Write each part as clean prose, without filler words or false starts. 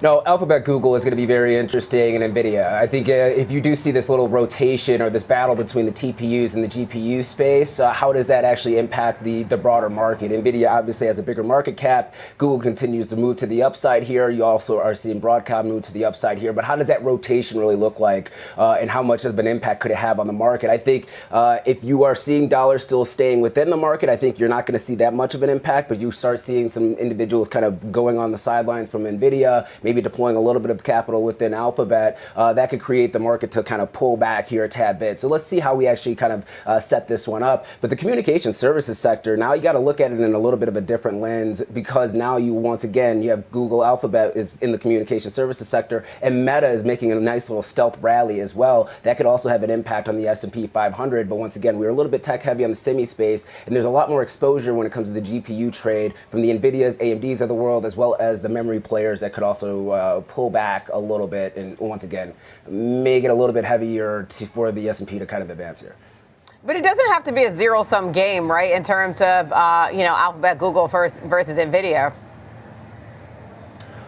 No, Alphabet Google is going to be very interesting, and NVIDIA. I think if you do see this little rotation or this battle between the TPUs and the GPU space, how does that actually impact the broader market? NVIDIA obviously has a bigger market cap. Google continues to move to the upside here. You also are seeing Broadcom move to the upside here. But how does that rotation really look like, and how much of an impact could it have on the market? I think if you are seeing dollars still staying within the market, I think you're not going to see that much of an impact, but you start seeing some individuals kind of going on the sidelines from NVIDIA, maybe deploying a little bit of capital within Alphabet, that could create the market to kind of pull back here a tad bit. So let's see how we actually kind of set this one up. But the communication services sector, now you got to look at it in a little bit of a different lens, because now you, once again, you have Google, Alphabet is in the communication services sector, and Meta is making a nice little stealth rally as well. That could also have an impact on the S&P 500. But once again, we're a little bit tech heavy on the semi space, and there's a lot more exposure when it comes to the GPU trade from the NVIDIAs, AMDs of the world, as well as the memory players that could also pull back a little bit and once again make it a little bit heavier for the S&P to kind of advance here. But it doesn't have to be a zero-sum game, right, in terms of Alphabet, Google versus NVIDIA.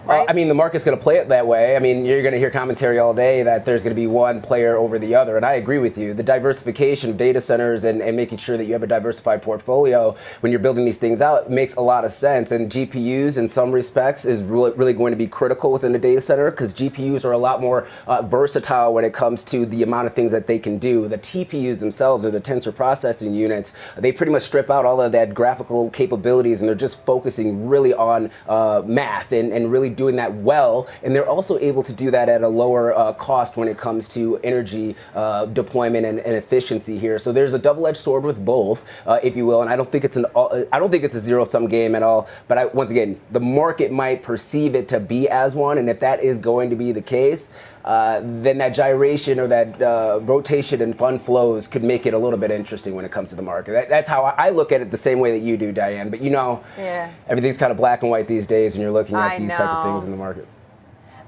Right? I mean, the market's going to play it that way. I mean, you're going to hear commentary all day that there's going to be one player over the other, and I agree with you. The diversification of data centers and making sure that you have a diversified portfolio when you're building these things out makes a lot of sense. And GPUs, in some respects, is really going to be critical within the data center, because GPUs are a lot more versatile when it comes to the amount of things that they can do. The TPUs themselves, or the tensor processing units, they pretty much strip out all of that graphical capabilities, and they're just focusing really on math and really doing that well, and they're also able to do that at a lower cost when it comes to energy deployment and efficiency here. So there's a double-edged sword with both, if you will. And I don't think it's a zero-sum game at all. But once again, the market might perceive it to be as one, and if that is going to be the case, then that gyration or that rotation and fund flows could make it a little bit interesting when it comes to the market. That's how I look at it, the same way that you do, Diane. But everything's kind of black and white these days, and you're looking at these type of things in the market.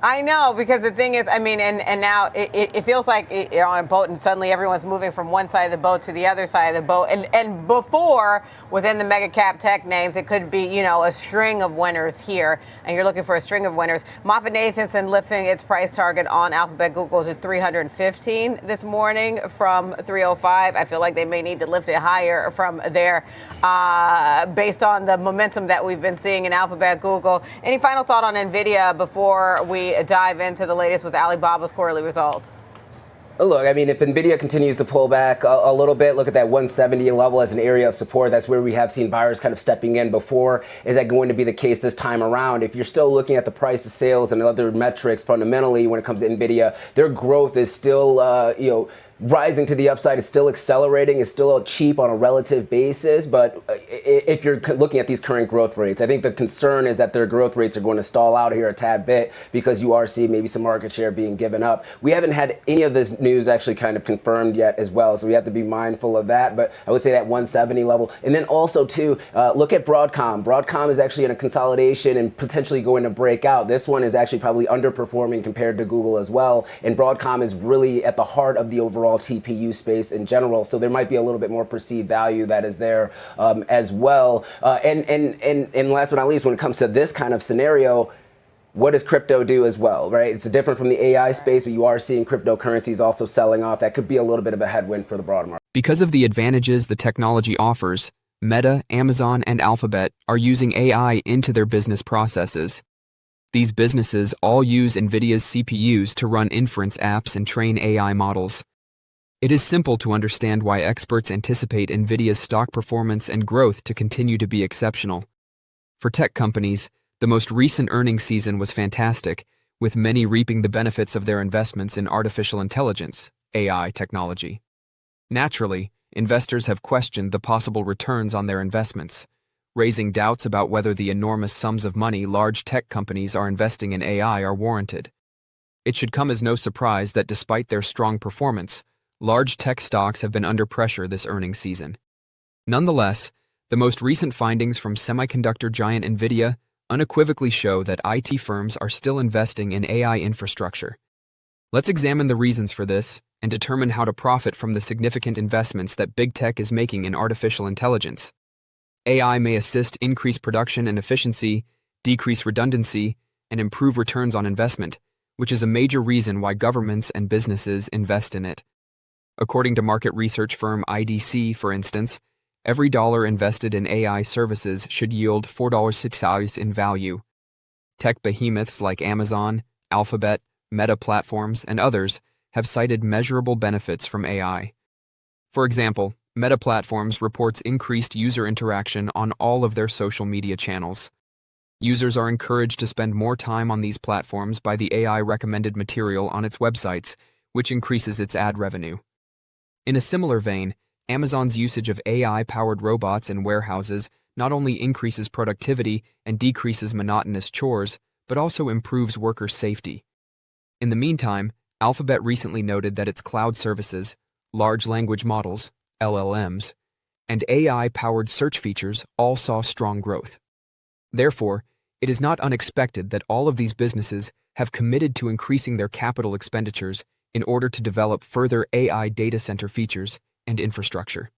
I know, because the thing is, I mean, and now it feels like you're on a boat and suddenly everyone's moving from one side of the boat to the other side of the boat. And before, within the mega cap tech names, it could be, a string of winners here, and you're looking for a string of winners. MoffettNathanson lifting its price target on Alphabet Google to 315 this morning from 305. I feel like they may need to lift it higher from there based on the momentum that we've been seeing in Alphabet Google. Any final thought on NVIDIA before we dive into the latest with Alibaba's quarterly results? Look, I mean, if NVIDIA continues to pull back a little bit, look at that 170 level as an area of support. That's where we have seen buyers kind of stepping in before. Is that going to be the case this time around? If you're still looking at the price of sales and other metrics fundamentally when it comes to NVIDIA, their growth is still, rising to the upside. It's still accelerating. It's still cheap on a relative basis. But if you're looking at these current growth rates, I think the concern is that their growth rates are going to stall out here a tad bit, because you are seeing maybe some market share being given up. We haven't had any of this news actually kind of confirmed yet as well, so we have to be mindful of that. But I would say that 170 level. And then also, too, look at Broadcom. Broadcom is actually in a consolidation and potentially going to break out. This one is actually probably underperforming compared to Google as well. And Broadcom is really at the heart of the overall TPU space in general, so there might be a little bit more perceived value that is there as well. And last but not least, when it comes to this kind of scenario, what does crypto do as well, right? It's different from the AI space, but you are seeing cryptocurrencies also selling off. That could be a little bit of a headwind for the broader market. Because of the advantages the technology offers, Meta, Amazon, and Alphabet are using AI into their business processes. These businesses all use NVIDIA's CPUs to run inference apps and train AI models. It is simple to understand why experts anticipate NVIDIA's stock performance and growth to continue to be exceptional. For tech companies, the most recent earnings season was fantastic, with many reaping the benefits of their investments in artificial intelligence, AI technology. Naturally, investors have questioned the possible returns on their investments, raising doubts about whether the enormous sums of money large tech companies are investing in AI are warranted. It should come as no surprise that despite their strong performance, large tech stocks have been under pressure this earnings season. Nonetheless, the most recent findings from semiconductor giant NVIDIA unequivocally show that IT firms are still investing in AI infrastructure. Let's examine the reasons for this and determine how to profit from the significant investments that big tech is making in artificial intelligence. AI may assist increase production and efficiency, decrease redundancy, and improve returns on investment, which is a major reason why governments and businesses invest in it. According to market research firm IDC, for instance, every dollar invested in AI services should yield $4.06 in value. Tech behemoths like Amazon, Alphabet, Meta Platforms, and others have cited measurable benefits from AI. For example, Meta Platforms reports increased user interaction on all of their social media channels. Users are encouraged to spend more time on these platforms by the AI recommended material on its websites, which increases its ad revenue. In a similar vein, Amazon's usage of AI-powered robots in warehouses not only increases productivity and decreases monotonous chores, but also improves worker safety. In the meantime, Alphabet recently noted that its cloud services, large language models, LLMs, and AI-powered search features all saw strong growth. Therefore, it is not unexpected that all of these businesses have committed to increasing their capital expenditures in order to develop further AI data center features and infrastructure.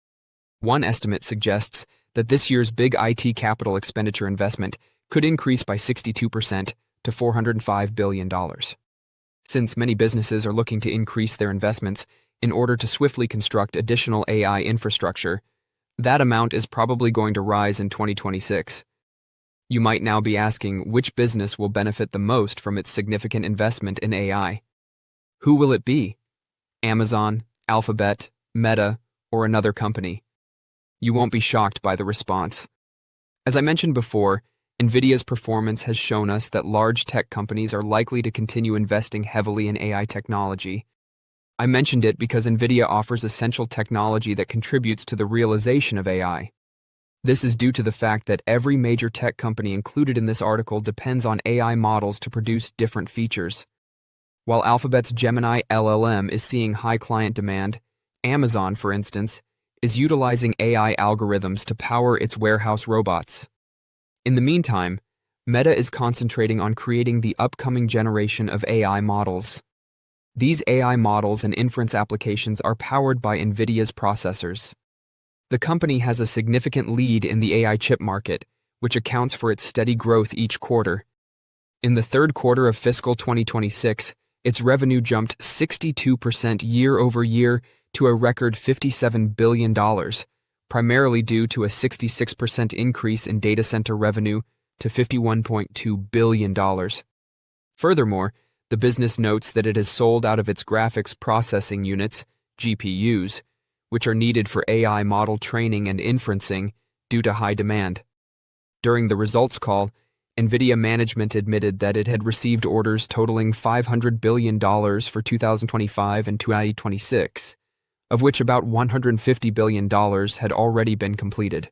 One estimate suggests that this year's big IT capital expenditure investment could increase by 62% to $405 billion. Since many businesses are looking to increase their investments in order to swiftly construct additional AI infrastructure, that amount is probably going to rise in 2026. You might now be asking which business will benefit the most from its significant investment in AI. Who will it be? Amazon, Alphabet, Meta, or another company? You won't be shocked by the response. As I mentioned before, NVIDIA's performance has shown us that large tech companies are likely to continue investing heavily in AI technology. I mentioned it because NVIDIA offers essential technology that contributes to the realization of AI. This is due to the fact that every major tech company included in this article depends on AI models to produce different features. While Alphabet's Gemini LLM is seeing high client demand, Amazon, for instance, is utilizing AI algorithms to power its warehouse robots. In the meantime, Meta is concentrating on creating the upcoming generation of AI models. These AI models and inference applications are powered by NVIDIA's processors. The company has a significant lead in the AI chip market, which accounts for its steady growth each quarter. In the third quarter of fiscal 2026, its revenue jumped 62% year-over-year to a record $57 billion, primarily due to a 66% increase in data center revenue to $51.2 billion. Furthermore, the business notes that it has sold out of its graphics processing units, GPUs, which are needed for AI model training and inferencing due to high demand. During the results call, NVIDIA management admitted that it had received orders totaling $500 billion for 2025 and 2026, of which about $150 billion had already been completed.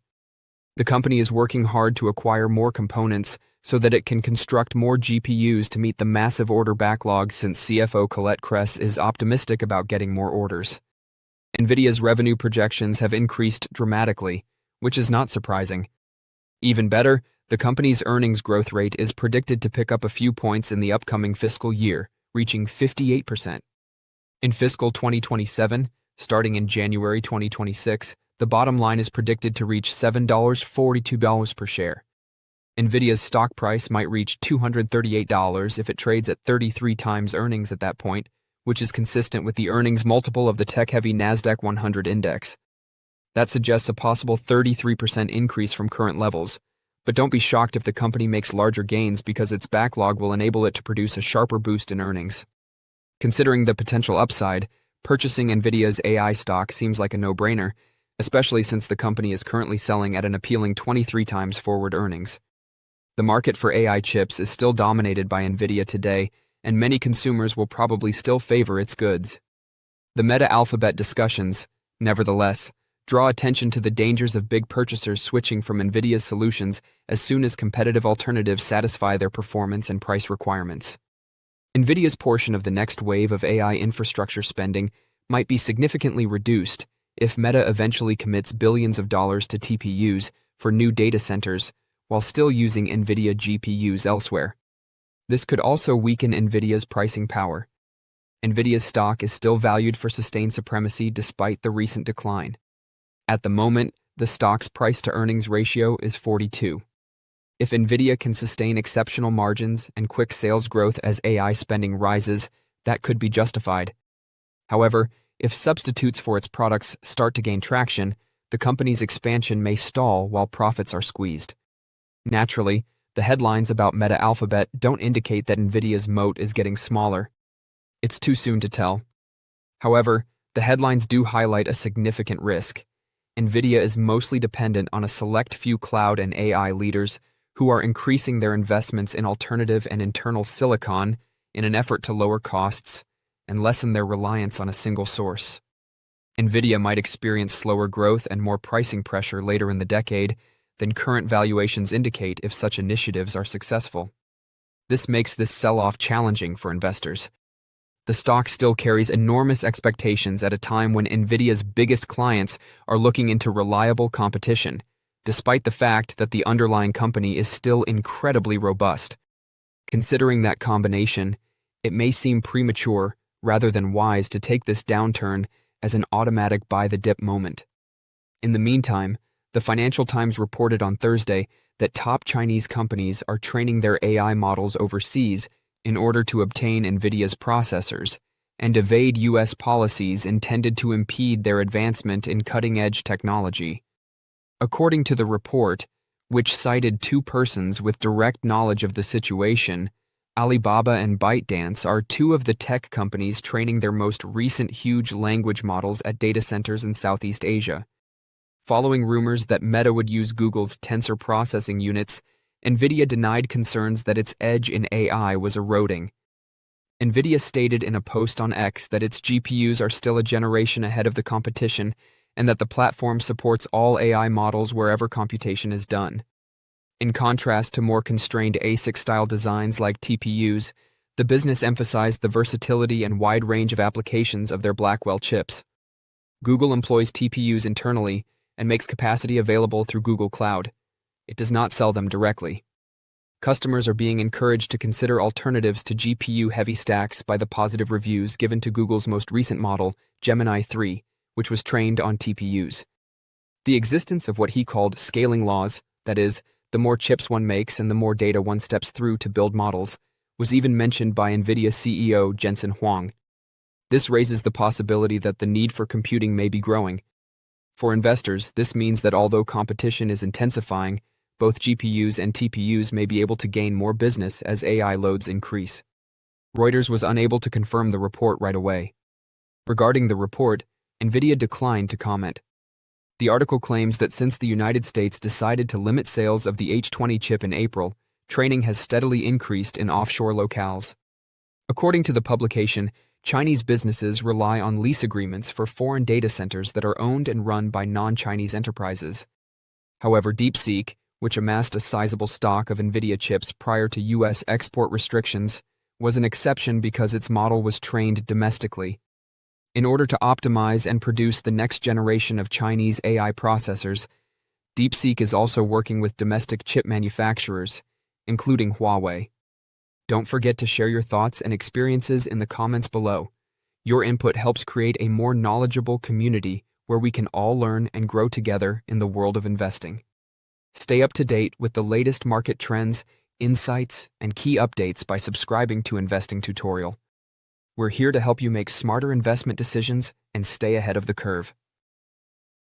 The company is working hard to acquire more components so that it can construct more GPUs to meet the massive order backlog, since CFO Colette Kress is optimistic about getting more orders. NVIDIA's revenue projections have increased dramatically, which is not surprising. Even better, the company's earnings growth rate is predicted to pick up a few points in the upcoming fiscal year, reaching 58%. In fiscal 2027, starting in January 2026, the bottom line is predicted to reach $7.42 per share. NVIDIA's stock price might reach $238 if it trades at 33 times earnings at that point, which is consistent with the earnings multiple of the tech-heavy NASDAQ 100 index. That suggests a possible 33% increase from current levels, but don't be shocked if the company makes larger gains, because its backlog will enable it to produce a sharper boost in earnings. Considering the potential upside, purchasing NVIDIA's AI stock seems like a no-brainer, especially since the company is currently selling at an appealing 23 times forward earnings. The market for AI chips is still dominated by NVIDIA today, and many consumers will probably still favor its goods. The Meta-Alphabet discussions, nevertheless, draw attention to the dangers of big purchasers switching from NVIDIA's solutions as soon as competitive alternatives satisfy their performance and price requirements. NVIDIA's portion of the next wave of AI infrastructure spending might be significantly reduced if Meta eventually commits billions of dollars to TPUs for new data centers while still using NVIDIA GPUs elsewhere. This could also weaken NVIDIA's pricing power. NVIDIA's stock is still valued for sustained supremacy despite the recent decline. At the moment, the stock's price-to-earnings ratio is 42. If Nvidia can sustain exceptional margins and quick sales growth as AI spending rises, that could be justified. However, if substitutes for its products start to gain traction, the company's expansion may stall while profits are squeezed. Naturally, the headlines about Meta Alphabet don't indicate that Nvidia's moat is getting smaller. It's too soon to tell. However, the headlines do highlight a significant risk. Nvidia is mostly dependent on a select few cloud and AI leaders who are increasing their investments in alternative and internal silicon in an effort to lower costs and lessen their reliance on a single source. Nvidia might experience slower growth and more pricing pressure later in the decade than current valuations indicate if such initiatives are successful. This makes this sell-off challenging for investors. The stock still carries enormous expectations at a time when Nvidia's biggest clients are looking into reliable competition, despite the fact that the underlying company is still incredibly robust. Considering that combination, it may seem premature rather than wise to take this downturn as an automatic buy-the-dip moment. In the meantime, the Financial Times reported on Thursday that top Chinese companies are training their AI models overseas in order to obtain Nvidia's processors and evade U.S. policies intended to impede their advancement in cutting-edge technology. According to the report, which cited two persons with direct knowledge of the situation, Alibaba and ByteDance are two of the tech companies training their most recent huge language models at data centers in Southeast Asia. Following rumors that Meta would use Google's tensor processing units, Nvidia denied concerns that its edge in AI was eroding. Nvidia stated in a post on X that its GPUs are still a generation ahead of the competition and that the platform supports all AI models wherever computation is done. In contrast to more constrained ASIC-style designs like TPUs, the business emphasized the versatility and wide range of applications of their Blackwell chips. Google employs TPUs internally and makes capacity available through Google Cloud. It does not sell them directly. Customers are being encouraged to consider alternatives to GPU-heavy stacks by the positive reviews given to Google's most recent model, Gemini 3, which was trained on TPUs. The existence of what he called scaling laws, that is, the more chips one makes and the more data one steps through to build models, was even mentioned by NVIDIA CEO Jensen Huang. This raises the possibility that the need for computing may be growing. For investors, this means that although competition is intensifying, both GPUs and TPUs may be able to gain more business as AI loads increase. Reuters was unable to confirm the report right away. Regarding the report, NVIDIA declined to comment. The article claims that since the United States decided to limit sales of the H20 chip in April, training has steadily increased in offshore locales. According to the publication, Chinese businesses rely on lease agreements for foreign data centers that are owned and run by non-Chinese enterprises. However, DeepSeek, which amassed a sizable stock of NVIDIA chips prior to U.S. export restrictions, was an exception because its model was trained domestically. In order to optimize and produce the next generation of Chinese AI processors, DeepSeek is also working with domestic chip manufacturers, including Huawei. Don't forget to share your thoughts and experiences in the comments below. Your input helps create a more knowledgeable community where we can all learn and grow together in the world of investing. Stay up to date with the latest market trends, insights, and key updates by subscribing to Investing Tutorial. We're here to help you make smarter investment decisions and stay ahead of the curve.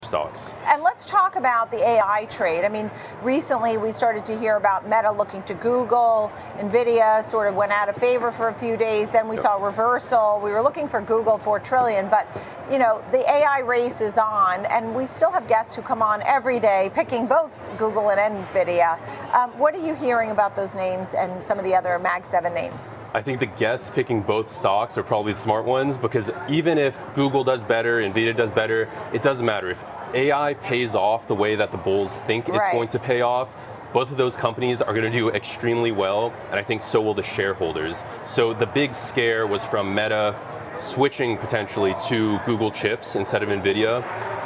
Stocks. And let's talk about the AI trade. I mean, recently we started to hear about Meta looking to Google. Nvidia sort of went out of favor for a few days. Then we saw a reversal. We were looking for Google $4 trillion. But, you know, the AI race is on. And we still have guests who come on every day picking both Google and Nvidia. What are you hearing about those names and some of the other Mag 7 names? I think the guests picking both stocks are probably the smart ones, because even if Google does better, Nvidia does better, it doesn't matter. If AI pays off the way that the bulls think it's going to pay off, both of those companies are going to do extremely well, and I think so will the shareholders. So the big scare was from Meta switching potentially to Google chips instead of Nvidia.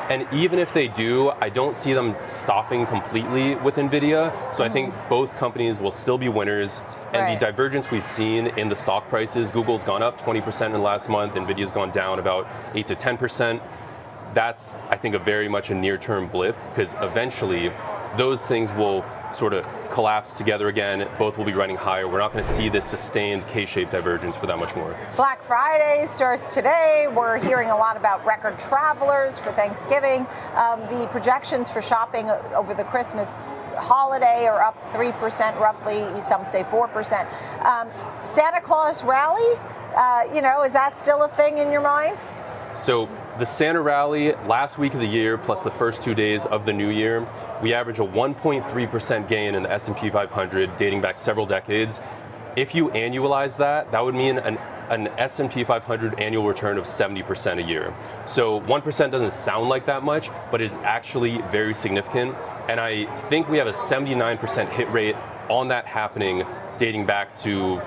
And even if they do, I don't see them stopping completely with Nvidia. So I think both companies will still be winners. And the divergence we've seen in the stock prices, Google's gone up 20% in the last month, Nvidia's gone down about 8 to 10%. That's, I think, very much a near-term blip, because eventually those things will sort of collapse together again. Both will be running higher. We're not going to see this sustained K-shaped divergence for that much more. Black Friday starts today. We're hearing a lot about record travelers for Thanksgiving. The projections for shopping over the Christmas holiday are up 3% roughly. Some say 4%. Santa Claus rally, is that still a thing in your mind? So the Santa rally last week of the year plus the first 2 days of the new year, we average a 1.3% gain in the S&P 500 dating back several decades. If you annualize that, that would mean an S&P 500 annual return of 70% a year. So 1% doesn't sound like that much, but is actually very significant. And I think we have a 79% hit rate on that happening dating back to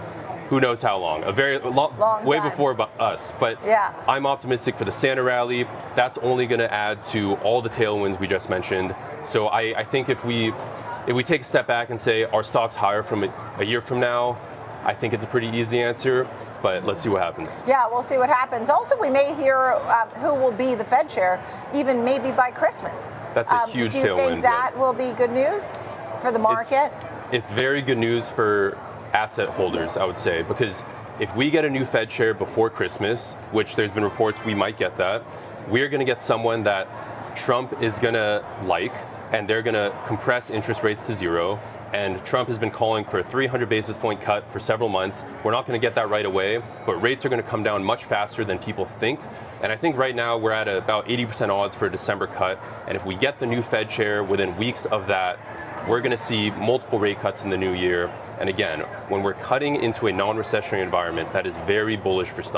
who knows how long, a very long way time. Before us. But yeah. I'm optimistic for the Santa rally. That's only going to add to all the tailwinds we just mentioned. So I think if we take a step back and say, are stocks higher from a year from now, I think it's a pretty easy answer. But let's see what happens. Yeah, we'll see what happens. Also, we may hear who will be the Fed chair, even maybe by Christmas. That's a huge tailwind. Do you think that will be good news for the market? It's very good news for asset holders, I would say, because if we get a new Fed chair before Christmas, which there's been reports we might get that, we're going to get someone that Trump is going to like, and they're going to compress interest rates to zero. And Trump has been calling for a 300 basis point cut for several months. We're not going to get that right away, but rates are going to come down much faster than people think. And I think right now we're at about 80% odds for a December cut. And if we get the new Fed chair within weeks of that, we're going to see multiple rate cuts in the new year. And again, when we're cutting into a non-recessionary environment, that is very bullish for stocks.